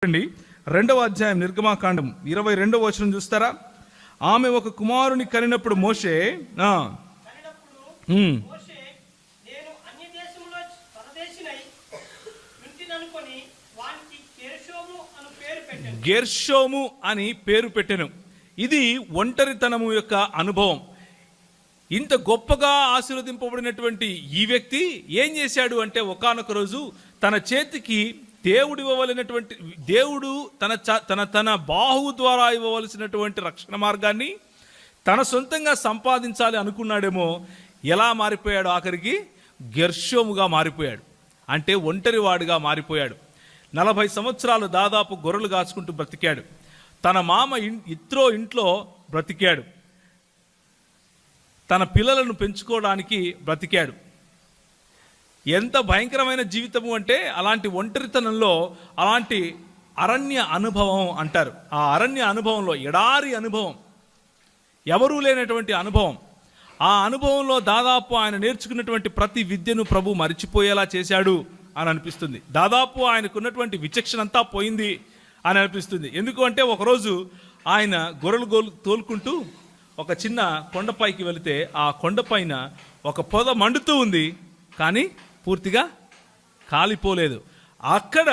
రెండవ అధ్యాయం నిర్గమాకాండం 22వ వచనం చూస్తారా? ఆమె ఒక కుమారుని కనినప్పుడు మోషే గెర్షోము అని పేరు పెట్టెను. ఇది ఒంటరితనము యొక్క అనుభవం. ఇంత గొప్పగా ఆశీర్వదింపబడినటువంటి ఈ వ్యక్తి ఏం చేశాడు అంటే, ఒకానొక రోజు తన చేతికి దేవుడు ఇవ్వవలసినటువంటి దేవుడు తన బాహువు ద్వారా ఇవ్వవలసినటువంటి రక్షణ మార్గాన్ని తన సొంతంగా సంపాదించాలి అనుకున్నాడేమో. ఎలా మారిపోయాడు? ఆఖరికి గెర్షోముగా మారిపోయాడు. అంటే ఒంటరివాడిగా మారిపోయాడు. 40 సంవత్సరాలు దాదాపు గొర్రెలు కాచుకుంటూ బ్రతికాడు. తన మామ ఇత్రో ఇంట్లో బ్రతికాడు. తన పిల్లలను పెంచుకోవడానికి బ్రతికాడు. ఎంత భయంకరమైన జీవితము అంటే, అలాంటి ఒంటరితనంలో అలాంటి అరణ్య అనుభవం అంటారు. ఆ అరణ్య అనుభవంలో, ఎడారి అనుభవం, ఎవరూ లేనటువంటి అనుభవం, ఆ అనుభవంలో దాదాపు ఆయన నేర్చుకున్నటువంటి ప్రతి విద్యను ప్రభు మరిచిపోయేలా చేశాడు అని అనిపిస్తుంది. దాదాపు ఆయనకున్నటువంటి విచక్షణ అంతా పోయింది అని అనిపిస్తుంది. ఎందుకు అంటే, ఒకరోజు ఆయన గొర్రెలు తోలుకుంటూ ఒక చిన్న కొండపైకి వెళితే ఆ కొండపైన ఒక పొద మండుతూ ఉంది, కానీ పూర్తిగా కాలిపోలేదు. అక్కడ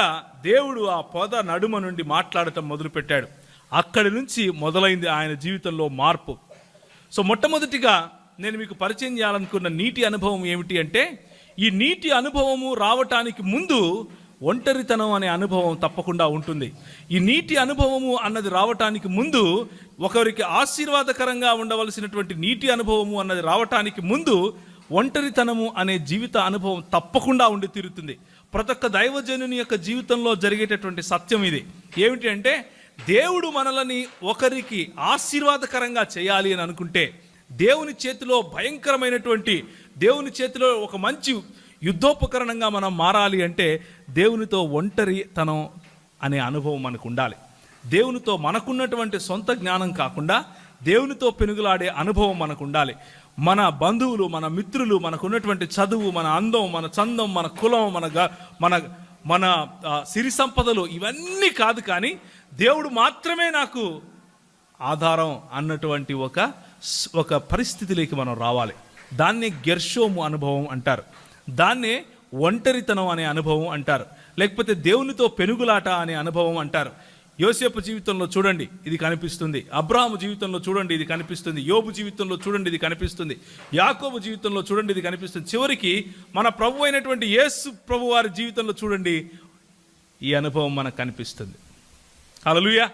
దేవుడు ఆ పొద నడుమ నుండి మాట్లాడటం మొదలుపెట్టాడు. అక్కడి నుంచి మొదలైంది ఆయన జీవితంలో మార్పు. సో మొట్టమొదటిగా నేను మీకు పరిచయం చేయాలనుకున్న నీటి అనుభవం ఏమిటి అంటే, ఈ నీటి అనుభవము రావటానికి ముందు ఒంటరితనం అనే అనుభవం తప్పకుండా ఉంటుంది. ఈ నీటి అనుభవము అన్నది రావటానికి ముందు, ఒకరికి ఆశీర్వాదకరంగా ఉండవలసినటువంటి నీటి అనుభవము అన్నది రావటానికి ముందు ఒంటరితనము అనే జీవిత అనుభవం తప్పకుండా ఉండి తీరుతుంది. ప్రతి ఒక్క దైవజనుని యొక్క జీవితంలో జరిగేటటువంటి సత్యం ఇది. ఏమిటి అంటే, దేవుడు మనల్ని ఒకరికి ఆశీర్వాదకరంగా చేయాలి అని అనుకుంటే, దేవుని చేతిలో భయంకరమైనటువంటి, దేవుని చేతిలో ఒక మంచి యుద్ధోపకరణంగా మనం మారాలి అంటే, దేవునితో ఒంటరితనం అనే అనుభవం మనకు ఉండాలి. దేవునితో మనకున్నటువంటి సొంత జ్ఞానం కాకుండా దేవునితో పెనుగులాడే అనుభవం మనకు ఉండాలి. మన బంధువులు, మన మిత్రులు, మనకున్నటువంటి చదువు, మన అందం, మన చందం, మన కులం, మన సిరి సంపదలు ఇవన్నీ కాదు, కానీ దేవుడు మాత్రమే నాకు ఆధారం అన్నటువంటి ఒక పరిస్థితిలోకి మనం రావాలి. దాన్నే గెర్షోము అనుభవం అంటారు. దాన్నే ఒంటరితనం అనే అనుభవం అంటారు. లేకపోతే దేవునితో పెనుగులాట అనే అనుభవం అంటారు. యోసేపు జీవితంలో చూడండి, ఇది కనిపిస్తుంది. అబ్రాహాము జీవితంలో చూడండి, ఇది కనిపిస్తుంది. యోబు జీవితంలో చూడండి, ఇది కనిపిస్తుంది. యాకోబు జీవితంలో చూడండి, ఇది కనిపిస్తుంది. చివరికి మన ప్రభు అయినటువంటి యేసు ప్రభు వారి జీవితంలో చూడండి, ఈ అనుభవం మనకు కనిపిస్తుంది. హల్లెలూయా.